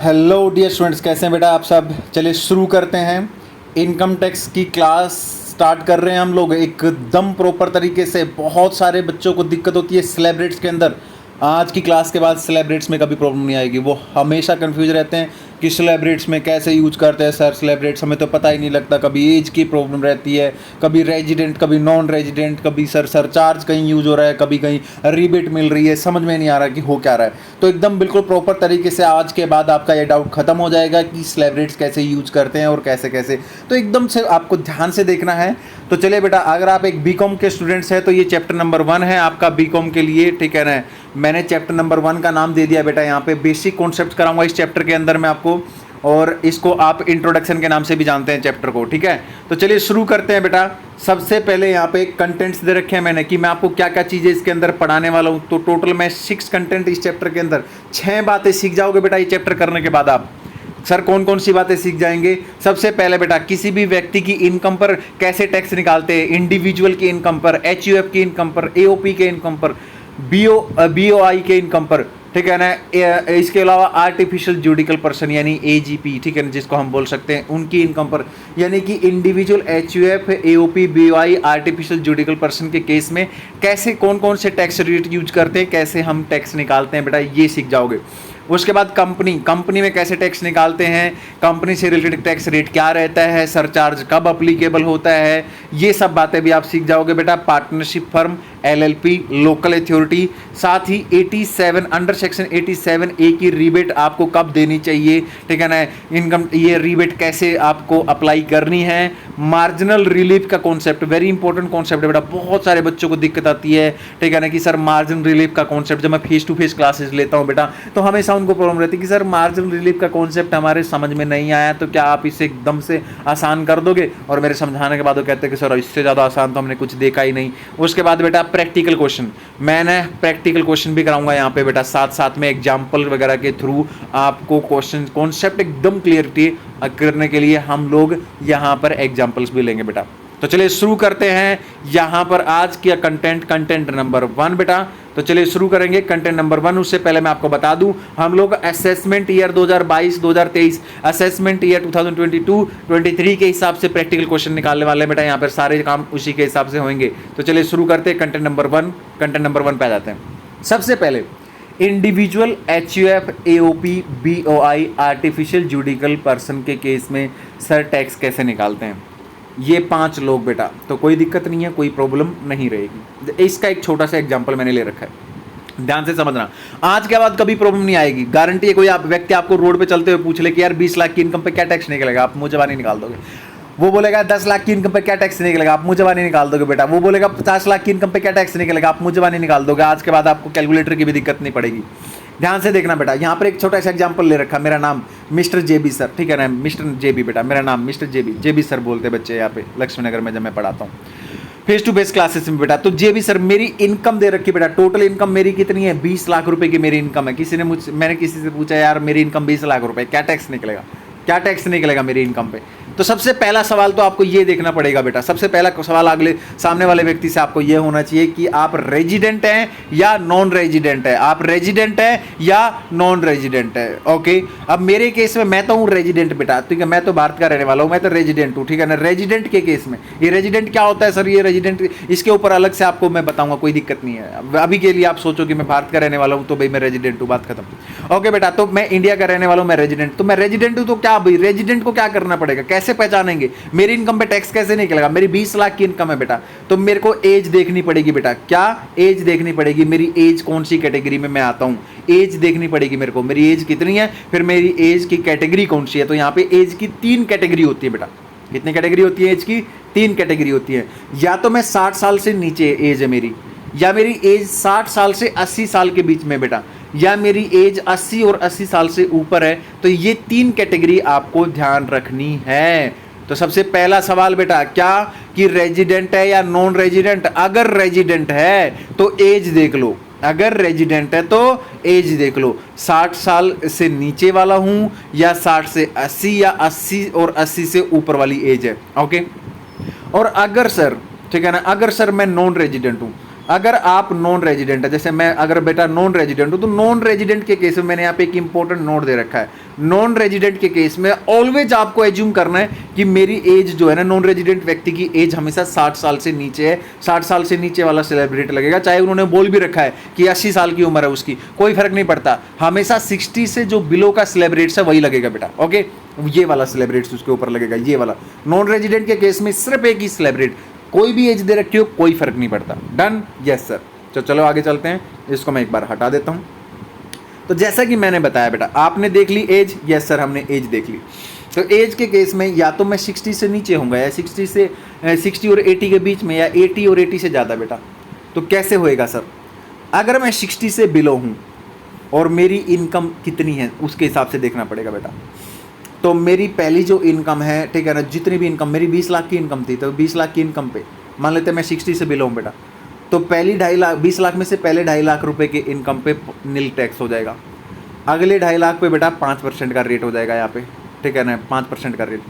Hello dear students, कैसे हैं बेटा आप सब। चलिए शुरू करते हैं। इनकम टैक्स की क्लास स्टार्ट कर रहे हैं हम लोग एकदम प्रॉपर तरीके से। बहुत सारे बच्चों को दिक्कत होती है स्लैब रेट्स के अंदर। आज की क्लास के बाद स्लैब रेट्स में कभी प्रॉब्लम नहीं आएगी। वो हमेशा कंफ्यूज रहते हैं कि स्लैब रेट्स में कैसे यूज करते हैं सर। स्लैब रेट्स हमें तो पता ही नहीं लगता। कभी एज की प्रॉब्लम रहती है, कभी रेजिडेंट, कभी नॉन रेजिडेंट, कभी सर सरचार्ज कहीं यूज हो रहा है, कभी कहीं रिबेट मिल रही है। समझ में नहीं आ रहा कि हो क्या रहा है। तो एकदम बिल्कुल प्रॉपर तरीके से आज के बाद आपका ये डाउट खत्म हो जाएगा कि स्लैब रेट्स कैसे यूज करते हैं और कैसे कैसे। तो एकदम से आपको ध्यान से देखना है। तो चलिए बेटा, अगर आप एक बीकॉम के स्टूडेंट्स हैं तो ये चैप्टर नंबर 1 है आपका बीकॉम के लिए, ठीक है ना। मैंने चैप्टर नंबर 1 का नाम दे दिया बेटा। यहाँ पे बेसिक कॉन्सेप्ट कराऊंगा इस चैप्टर के अंदर मैं आपको, और इसको आप इंट्रोडक्शन के नाम से भी जानते हैं चैप्टर को, ठीक है। तो चलिए शुरू करते हैं बेटा। सबसे पहले यहाँ पे कंटेंट्स दे रखे हैं मैंने कि मैं आपको क्या क्या चीज़ें इसके अंदर पढ़ाने वाला हूँ। तो टोटल मैं 6 कंटेंट इस चैप्टर के अंदर, 6 बातें सीख जाओगे बेटा ये चैप्टर करने के बाद आप। सर कौन कौन सी बातें सीख जाएंगे। सबसे पहले बेटा, किसी भी व्यक्ति की इनकम पर कैसे टैक्स निकालते हैं। इंडिविजुअल की इनकम पर, HUF की इनकम पर, AOP के इनकम पर, BOI के इनकम पर, ठीक है ना। इसके अलावा आर्टिफिशियल जुडिकल पर्सन यानी AGP, ठीक है ना, जिसको हम बोल सकते हैं, उनकी इनकम पर। यानी कि individual, HUF, AOP, BOI, artificial judicial person के केस में कैसे कौन कौन से टैक्स रेट यूज करते हैं, कैसे हम टैक्स निकालते हैं बेटा, ये सीख जाओगे। उसके बाद कंपनी में कैसे टैक्स निकालते हैं, कंपनी से रिलेटेड टैक्स रेट क्या रहता है, सरचार्ज कब अप्लीकेबल होता है, ये सब बातें भी आप सीख जाओगे बेटा। Partnership firm, LLP, local authority, साथ ही 87 अंडर सेक्शन 87A की रिबेट आपको कब देनी चाहिए, ठीक है ना। इनकम ये रिबेट कैसे आपको अप्लाई करनी है। मार्जिनल रिलीफ का कॉन्सेप्ट, वेरी इंपॉर्टेंट कॉन्सेप्ट है बेटा। बहुत सारे बच्चों को दिक्कत आती है, ठीक है ना, कि सर मार्जिन रिलीफ का कॉन्सेप्ट, जब मैं फेस टू फेस क्लासेस लेता हूँ बेटा तो हमेशा उनको प्रॉब्लम रहती है कि सर मार्जिन रिलीफ का कॉन्सेप्ट हमारे समझ में नहीं आया, तो क्या आप इसे एकदम से आसान कर दोगे। और मेरे समझाने के बाद वो कहते हैं कि सर इससे ज़्यादा आसान तो हमने कुछ देखा ही नहीं। उसके बाद बेटा प्रैक्टिकल क्वेश्चन, मैंने प्रैक्टिकल क्वेश्चन भी कराऊंगा यहाँ पे बेटा, साथ साथ में एग्जाम्पल वगैरह के थ्रू आपको क्वेश्चन कॉन्सेप्ट एकदम क्लियरिटी करने के लिए हम लोग यहाँ पर एग्जाम्पल्स भी लेंगे बेटा। तो चलिए शुरू करते हैं यहाँ पर आज की कंटेंट नंबर 1 बेटा। तो चलिए शुरू करेंगे कंटेंट नंबर 1। उससे पहले मैं आपको बता दूं, हम लोग असेसमेंट ईयर 2022-2023, असेसमेंट ईयर 2022-23 के हिसाब से प्रैक्टिकल क्वेश्चन निकालने वाले हैं बेटा। यहाँ पर सारे काम उसी के हिसाब से होंगे। तो चलिए शुरू करते हैं कंटेंट नंबर 1। कंटेंट नंबर 1 पे आ जाते हैं। सबसे पहले individual, HUF, AOP, BOI, artificial judicial person के केस में सर टैक्स कैसे निकालते हैं। ये 5 लोग बेटा, तो कोई दिक्कत नहीं है, कोई प्रॉब्लम नहीं रहेगी। इसका एक छोटा सा एग्जांपल मैंने ले रखा है, ध्यान से समझना। आज के बाद कभी प्रॉब्लम नहीं आएगी, गारंटी है। कोई आप व्यक्ति आपको रोड पे चलते हुए पूछ ले कि यार 20 लाख की इनकम पे क्या टैक्स निकलेगा, आप मुंह जबानी निकाल दोगे। वो बोलेगा 10 लाख की इनकम पे क्या टैक्स निकलेगा, आप मुंह जबानी निकाल दोगे बेटा। वो बोलेगा 50 लाख की इनकम पे क्या टैक्स निकलेगा, आप मुंह जबानी निकाल दोगे। आज के बाद आपको कैलकुलेटर की भी दिक्कत नहीं पड़ेगी। ध्यान से देखना बेटा, यहाँ पर एक छोटा सा एग्जांपल ले रखा। मेरा नाम मिस्टर JB सर, ठीक है ना, मिस्टर JB बेटा, मेरा नाम मिस्टर JB सर बोलते हैं बच्चे यहाँ पे लक्ष्मी नगर में जब मैं पढ़ाता हूँ फेस टू फेस क्लासेस में बेटा। तो JB सर, मेरी इनकम दे रखी बेटा, टोटल इनकम मेरी कितनी है, 20 लाख रुपए की मेरी इनकम है। मैंने किसी से पूछा यार मेरी इनकम 20 लाख रुपए, क्या टैक्स निकलेगा, क्या टैक्स निकलेगा मेरी इनकम पे। तो सबसे पहला सवाल तो आपको ये देखना पड़ेगा बेटा। सबसे पहला सवाल अगले सामने वाले व्यक्ति से आपको ये होना चाहिए कि आप रेजिडेंट हैं या नॉन रेजिडेंट है, आप रेजिडेंट है या नॉन रेजिडेंट है। ओके, अब मेरे केस में मैं तो हूँ रेजिडेंट बेटा, ठीक है, मैं तो भारत का रहने वाला हूँ, मैं तो रेजिडेंट हूँ, ठीक है ना। रेजिडेंट के केस में ये रेजिडेंट क्या होता है सर, ये रेजिडेंट इसके ऊपर अलग से आपको मैं बताऊंगा, कोई दिक्कत नहीं है। अभी के लिए आप सोचो कि मैं भारत का रहने वाला हूँ तो भाई मैं रेजिडेंट हूँ, बात खत्म। ओके बेटा, तो मैं इंडिया का रहने वाला हूँ, मैं रेजिडेंट, तो मैं रेजिडेंट हूँ, तो क्या भाई रेजिडेंट को क्या करना पड़ेगा, कैसे पहचानेंगे मेरी इनकम पे टैक्स कैसे निकलेगा। मेरी 20 लाख की इनकम है बेटा, तो मेरे को एज देखनी पड़ेगी बेटा। क्या एज देखनी पड़ेगी, मेरी एज कौन सी कैटेगरी में मैं आता हूं, एज देखनी पड़ेगी मेरे को, मेरी एज कितनी है, फिर मेरी एज की कैटेगरी कौन सी है। तो यहाँ पे एज की 3 कैटेगरी होती है बेटा। कितनी कैटेगरी होती है एज की, 3 कैटेगरी होती है। या तो मैं 60 साल से नीचे एज है मेरी, या मेरी एज 60 साल से 80 साल के बीच में बेटा, या मेरी एज 80 और 80 साल से ऊपर है। तो ये 3 कैटेगरी आपको ध्यान रखनी है। तो सबसे पहला सवाल बेटा क्या, कि रेजिडेंट है या नॉन रेजिडेंट। अगर रेजिडेंट है तो एज देख लो, अगर रेजिडेंट है तो एज देख लो, 60 साल से नीचे वाला हूं या 60 से 80 या 80 और 80 से ऊपर वाली एज है। ओके, और अगर सर, ठीक है ना, अगर सर मैं नॉन रेजिडेंट हूं, अगर आप नॉन रेजिडेंट है, जैसे मैं अगर बेटा नॉन रेजिडेंट हूँ, तो नॉन रेजिडेंट के केस में मैंने यहाँ पे एक इंपॉर्टेंट नोट दे रखा है। नॉन रेजिडेंट के केस में ऑलवेज आपको एज्यूम करना है कि मेरी एज जो है ना, नॉन रेजिडेंट व्यक्ति की एज हमेशा 60 साल से नीचे है। 60 साल से नीचे वाला सेलिब्रेट लगेगा, चाहे उन्होंने बोल भी रखा है कि 80 साल की उम्र है उसकी, कोई फर्क नहीं पड़ता, हमेशा 60 से जो बिलो का सेलिब्रेट्स है वही लगेगा बेटा। ओके, ये वाला सेलिब्रेट्स उसके ऊपर लगेगा, ये वाला। नॉन रेजिडेंट के केस में सिर्फ एक ही सेलिब्रेट, कोई भी एज दे रखी हो कोई फर्क नहीं पड़ता। डन? Yes sir. तो चलो आगे चलते हैं, इसको मैं एक बार हटा देता हूं। तो जैसा कि मैंने बताया बेटा, आपने देख ली एज, यस सर हमने एज देख ली। तो एज के केस में या तो मैं 60 से नीचे होऊंगा या 60 और 80 के बीच में, या 80 और 80 से ज़्यादा बेटा। तो कैसे होएगा सर? अगर मैं 60 से बिलो हूँ और मेरी इनकम कितनी है उसके हिसाब से देखना पड़ेगा बेटा। तो मेरी पहली जो इनकम है, ठीक है ना, जितनी भी इनकम मेरी 20 लाख की इनकम थी, तो 20 लाख की इनकम पे मान लेते हैं मैं 60 से बिलो हूँ बेटा, तो पहली 2.5 लाख, 20 लाख में से पहले 2.5 लाख रुपए के इनकम पे नील टैक्स हो जाएगा। अगले 2.5 लाख पे बेटा 5% का रेट हो जाएगा यहाँ पे, ठीक है ना, 5% का रेट।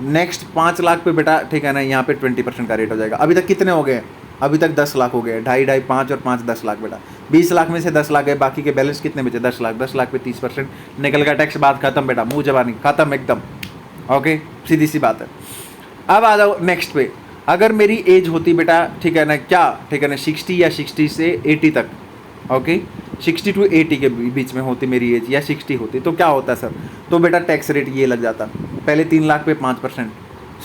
नेक्स्ट 5 लाख पे बेटा, ठीक है ना, यहाँ पे 20% का रेट हो जाएगा। अभी तक कितने हो गए? अभी तक 10 लाख हो गए, 2.5, 5 और 5 10 लाख बेटा। 20 लाख में से 10 लाख गए, बाकी के बैलेंस कितने बचे? 10 लाख। 10 लाख पे 30% निकल का टैक्स, बात खत्म बेटा, मुँह जबानी खत्म एकदम। ओके, सीधी सी बात है। अब आ जाओ नेक्स्ट पे। अगर मेरी एज होती बेटा, ठीक है ना, क्या, ठीक है ना, 60 या 60 से 80 तक, ओके, 60 to 80 के बीच में होती मेरी एज, या 60 होती, तो क्या होता है सर? तो बेटा टैक्स रेट ये लग जाता, पहले 3 लाख पे 5%,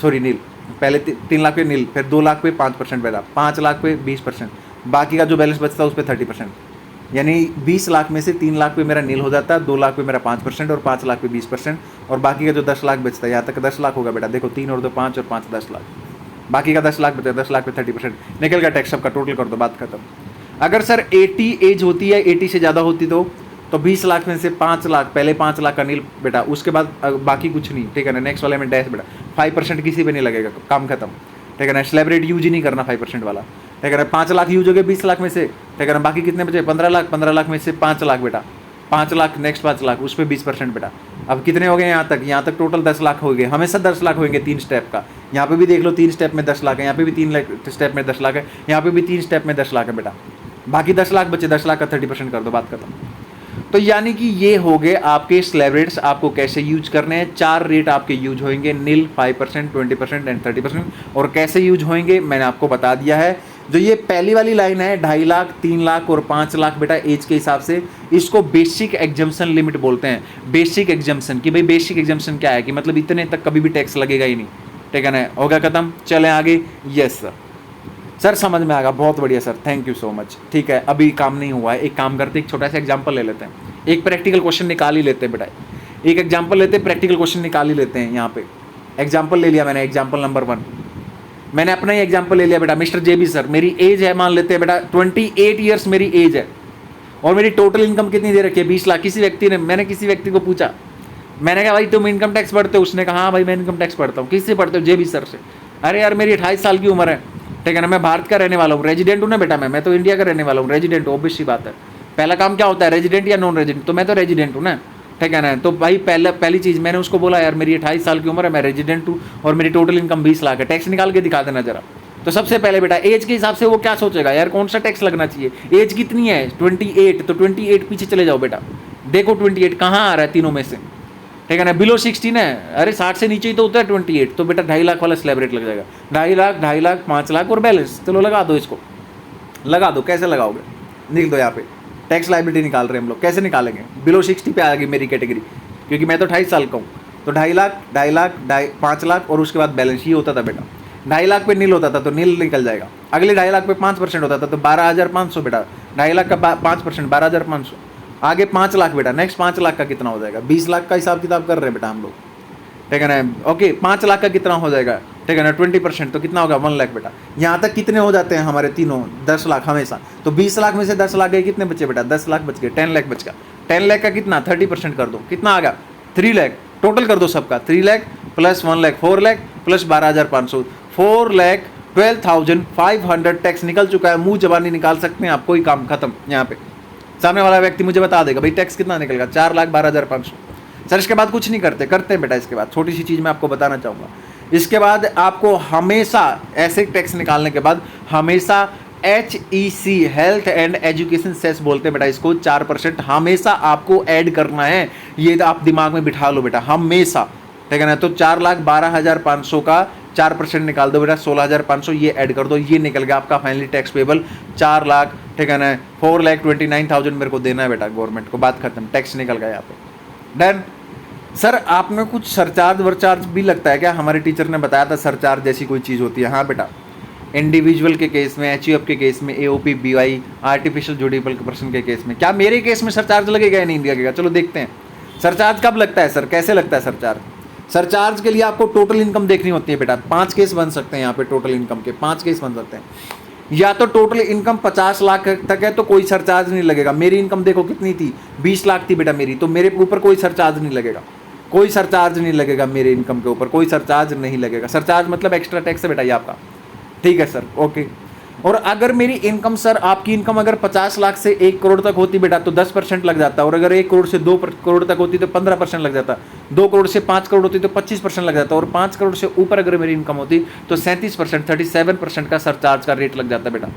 सॉरी नील, पहले 3 लाख पे नील, फिर 2 लाख पे 5% बेटा, 5 लाख पे 20%, बाकी का जो बैलेंस बचता है उस पर 30%। यानी 20 लाख में से 3 लाख पे मेरा नील हो जाता है, 2 लाख पे मेरा 5% और 5 लाख पे 20%, और बाकी का जो 10 लाख बचता है, यहाँ तक 10 लाख होगा बेटा। देखो 3 और 2 5 और 5 10 लाख, बाकी का 10 लाख बचा, 10 लाख पे 30% निकल का टैक्स, सबका टोटल कर दो, बात खत्म। अगर सर 80 एज होती है, 80 से ज़्यादा होती तो 20 लाख में से 5 लाख, पहले 5 लाख का नील बेटा, उसके बाद बाकी कुछ नहीं, ठीक है ना। नेक्स्ट वाले में डैश बेटा, 5% किसी पे नहीं लगेगा, काम खत्म, ठीक है ना। स्लैब रेट यूज ही नहीं करना 5% वाला, ठीक है ना। 5 लाख यूज हो गए 20 लाख में से, ठीक है ना। बाकी कितने बचे? 15 लाख। 15 लाख में से 5 लाख बेटा, 5 लाख, नेक्स्ट 5 लाख, उस पर 20% बेटा। अब कितने हो गए यहाँ तक? यहाँ तक टोटल 10 लाख हो गए, हमेशा 10 लाख होंगे 3 स्टेप का। यहाँ पे भी देख लो 3 स्टेप में 10 लाख है, यहाँ पे भी 3 स्टेप में 10 लाख है, यहाँ पे भी 3 स्टेप में 10 लाख है बेटा। बाकी 10 लाख बचे, 10 लाख का 30% कर दो, बात खत्म। तो यानी कि ये हो गए आपके स्लैब रेट्स, आपको कैसे यूज करने हैं। 4 रेट आपके यूज होंगे, नील, 5%, 20% एंड 30%। और कैसे यूज होंगे मैंने आपको बता दिया है। जो ये पहली वाली लाइन है 2.5 लाख, 3 लाख और 5 लाख बेटा एज के हिसाब से, इसको बेसिक एग्जम्पशन लिमिट बोलते हैं। बेसिक एग्जम्पशन कि भाई बेसिक एग्जम्पशन क्या है, कि मतलब इतने तक कभी भी टैक्स लगेगा ही नहीं, ठीक है ना। हो गया खत्म, चलें आगे। यस सर, सर समझ में आ गया, बहुत बढ़िया sir, thank you so much. ठीक है, अभी काम नहीं हुआ है, एक काम करते, एक छोटा सा एग्जाम्पल ले लेते हैं, एक प्रैक्टिकल क्वेश्चन निकाल ही लेते हैं बेटा। एक एग्जाम्पल लेते हैं, प्रैक्टिकल क्वेश्चन निकाल ही लेते हैं। यहाँ पे एग्जाम्पल ले लिया मैंने, एग्जाम्पल नंबर 1 मैंने अपना ही एग्जाम्पल ले लिया बेटा। मिस्टर जेबी सर, मेरी एज है, मान लेते हैं बेटा 28 ईयर्स मेरी एज है, और मेरी टोटल इनकम कितनी दे रखी है? 20 लाख। किसी व्यक्ति ने, मैंने किसी व्यक्ति को पूछा, मैंने कहा भाई तुम इनकम टैक्स भरते हो? उसने कहा हाँ भाई मैं इनकम टैक्स भरता हूँ। किससे भरते हो? जेबी सर से। अरे यार मेरी 28 साल की उम्र है, ठीक है ना, मैं भारत का रहने वाला हूँ, रेजिडेंट हूँ ना बेटा, मैं तो इंडिया का रहने वाला हूँ, रेजिडेंट, ऑब्वियस सी बात है। पहला काम क्या होता है, रेजिडेंट या नॉन रेजिडेंट? तो मैं तो रेजिडेंट हूँ ना, ठीक है ना। तो भाई पहली चीज़ मैंने उसको बोला यार मेरी 28 साल की उम्र है, मैं रेजिडेंट हूँ और मेरी टोटल इनकम 20 लाख है, टैक्स निकाल के दिखा देना जरा। तो सबसे पहले बेटा एज के हिसाब से वो क्या सोचेगा, यार कौन सा टैक्स लगना चाहिए? एज कितनी है? 28, तो 28 पीछे चले जाओ बेटा, देखो 28 कहाँ आ रहा है तीनों में से, ठीक है ना। बिलो 16 है, अरे 60 से नीचे ही तो होता है 28, तो बेटा 2.5 लाख वाला स्लैब रेट लग जाएगा। 2.5 लाख, 2.5 लाख, 5 लाख और बैलेंस, चलो लगा दो, इसको लगा दो। कैसे लगाओगे? लिख दो यहाँ पे, टैक्स लाइबिलिटी निकाल रहे हैं हम लोग, कैसे निकालेंगे? बिलो 60 पे आ गई मेरी कैटेगरी, क्योंकि मैं तो 28 साल का हूँ। तो 2.5 लाख, 2.5 लाख, 5 लाख और उसके बाद बैलेंस, ये होता था बेटा। 2.5 लाख पे नील होता था तो नील निकल जाएगा। अगले 2.5 लाख पे 5% होता था तो 12,500 बेटा। 2.5 लाख का 5%, 12,500। आगे 5 लाख बेटा, नेक्स्ट 5 लाख का कितना हो जाएगा? 20 लाख का हिसाब किताब कर रहे हैं बेटा हम लोग, ठीक है ना। ओके, 5 लाख का कितना हो जाएगा, ठीक है ना, 20%, तो कितना होगा? 1 लाख बेटा। यहाँ तक कितने हो जाते हैं हमारे तीनों? 10 लाख हमेशा। तो 20 लाख में से 10 लाख गए, कितने बचे बेटा? 10 लाख बच गए, 10 लाख बच गया। 10 लाख का कितना? 30% कर दो, कितना आ गया? 3 लाख। टोटल कर दो सबका, 3 lakh plus 1 lakh, 4 lakh plus 12,500, 4,12,500 tax निकल चुका है। मुंह जबानी निकाल सकते हैं आप, कोई काम खत्म। यहाँ पे सामने वाला व्यक्ति मुझे बता देगा भाई टैक्स कितना निकलेगा, 4,12,500। सर इसके बाद कुछ नहीं करते हैं बेटा। इसके बाद छोटी सी चीज़ मैं आपको बताना चाहूँगा, इसके बाद आपको हमेशा ऐसे टैक्स निकालने के बाद हमेशा HEC health and education cess बोलते हैं बेटा इसको, 4% हमेशा आपको ऐड करना है। ये आप दिमाग में बिठा लो बेटा, हमेशा, ठीक है ना। तो 4,12,500 का 4% निकाल दो बेटा, 16,500 ये ऐड कर दो, ये निकल गया आपका फाइनली टैक्स पेबल 4 लाख, ठीक है ना। 4,29,000 मेरे को देना है बेटा गवर्नमेंट को, बात खत्म, टैक्स निकल गया यहाँ पे, डन। सर आप में कुछ सरचार्ज वरचार्ज भी लगता है क्या? हमारे टीचर ने बताया था सरचार्ज जैसी कोई चीज़ होती है। हाँ बेटा, इंडिविजुअल के केस में, HUF के केस में, AOP BY आर्टिफिशियल जुडिबल पर्सन के केस में, क्या मेरे केस में सरचार्ज लगेगा या नहीं लगेगा? चलो देखते हैं सरचार्ज कब लगता है सर, कैसे लगता है सरचार्ज। सरचार्ज के लिए आपको टोटल इनकम देखनी होती है बेटा। 5 केस बन सकते हैं यहाँ पे, टोटल इनकम के 5 केस बन सकते हैं। या तो टोटल इनकम 50 लाख तक है तो कोई सरचार्ज नहीं लगेगा। मेरी इनकम देखो कितनी थी, 20 लाख थी बेटा मेरी, तो मेरे ऊपर कोई सरचार्ज नहीं लगेगा, कोई सरचार्ज नहीं लगेगा मेरे इनकम के ऊपर, कोई सरचार्ज नहीं लगेगा। सरचार्ज मतलब एक्स्ट्रा टैक्स है बेटा ये आपका, ठीक है सर, ओके। और अगर मेरी इनकम सर, आपकी इनकम अगर 50 लाख से 1 करोड़ तक होती बेटा तो 10% लग जाता, और अगर 1 करोड़ से 2 करोड़ तक होती तो 15% लग जाता, 2 करोड़ से 5 करोड़ होती तो 25% लग जाता, और 5 करोड़ से ऊपर अगर मेरी इनकम होती तो 37%, 37% का सरचार्ज का रेट लग जाता बेटा।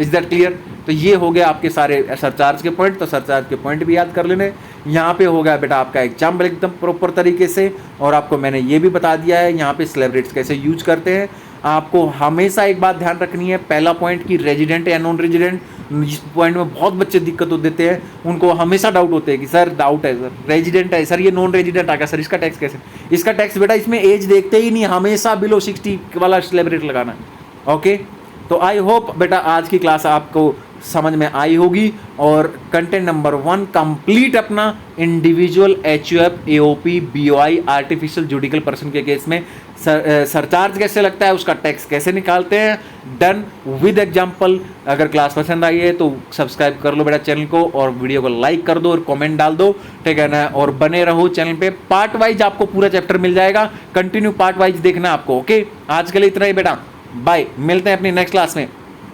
Is that clear? तो ये हो गया आपके सारे सरचार्ज के पॉइंट। तो सरचार्ज के पॉइंट भी याद कर लेने। यहाँ पे हो गया बेटा आपका एग्जाम्पल एकदम प्रॉपर तरीके से, और आपको मैंने ये भी बता दिया है यहाँ पे स्लैब रेट्स कैसे यूज करते हैं। आपको हमेशा एक बात ध्यान रखनी है, पहला पॉइंट कि रेजिडेंट या नॉन रेजिडेंट, इस पॉइंट में बहुत बच्चे दिक्कत देते हैं, उनको हमेशा डाउट होते हैं कि सर डाउट है सर, रेजिडेंट है सर, ये नॉन रेजिडेंट आ गया सर, इसका टैक्स कैसे? इसका टैक्स बेटा इसमें एज देखते ही नहीं, हमेशा बिलो 60 वाला स्लैब रेट लगाना है, ओके। तो आई होप बेटा आज की क्लास आपको समझ में आई होगी, और कंटेंट नंबर 1 कंप्लीट अपना individual HUF AOP BOI artificial judicial person के केस में सरचार्ज कैसे लगता है, उसका टैक्स कैसे निकालते हैं, डन विद एग्जांपल। अगर क्लास पसंद आई है तो सब्सक्राइब कर लो बेटा चैनल को, और वीडियो को लाइक कर दो और कमेंट डाल दो, ठीक है ना। और बने रहो चैनल पे, पार्ट वाइज आपको पूरा चैप्टर मिल जाएगा, कंटिन्यू पार्ट वाइज देखना आपको, ओके। आज के लिए इतना ही बेटा, बाय, मिलते हैं अपनी नेक्स्ट क्लास में।